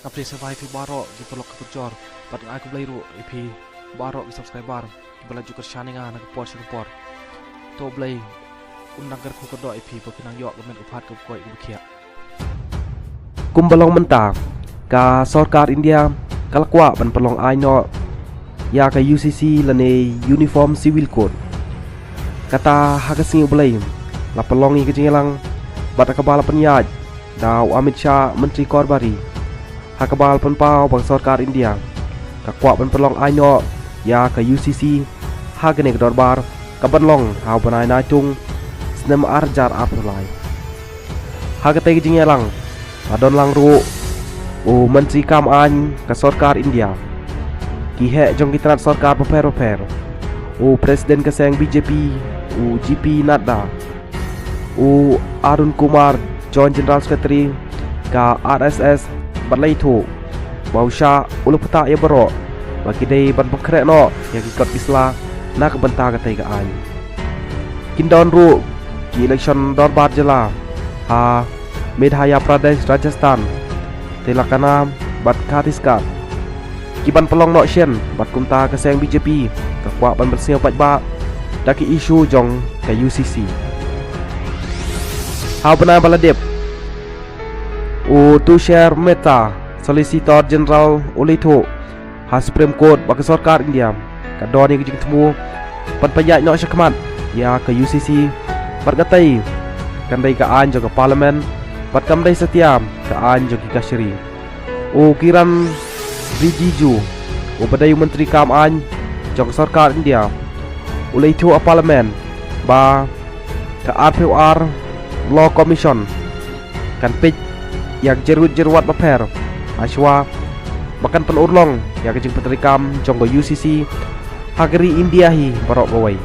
Update survive pi baro di pelok kepecor. Pat aku beli ru pi baro di subscriber. Bela juga channel nak pot Singapore. To beli undang ker ku kedok pi pekinang yok kemen upat ke koi bukia. Kumbalong mentah ka sarkar India kalakwa ban pelong aino ya ka UCC lane uniform civil code kata hakasingi belai la pelongi kejingelang bata kabal penyaj daw Amit Shah Menteri Korbari hakabal penpau bang sarkar India kakwa ban pelong aino ya ka UCC hagane dorbar kabanlong hau banai naitung snem arjar apulai hagate kejingelang adon lang ru Menteri Kam An ke sarkar India Kihe jong kitrat sarkar paper Presiden keseng BJP GP Nadda Arun Kumar Joint General Secretary ka RSS Balai tu Bausha ulu peta ya bero bagi day ban pekrek no yang ikut bisla nak bentah katai ka an kindon ru ki election dorbar jela ha Madhya Pradesh Rajasthan Telangana bat Chhattisgarh kiban pelong nok sien bat kumta keseng BJP kakwa ban bersih pat ba daki isu jong ke UCC ha benar baladep Tushar Mehta Solicitor General Olitho ha Supreme Court bak sarkar India ka doni ke jing temu pat pajak nok syakmat ya ke UCC pat gatai kandai ka an jong ke parlimen pat kamdai setiam ke an jong ki kasyri Kiran Rijiju Badai Menteri Kam An jong sarkar India ulai tu parlimen ba ke RPR Law Commission kan pej yang jerut-jeruat baper aswa makan penurlong yang kejeng Menteri Kam jong UCC hageri India hi barok gawai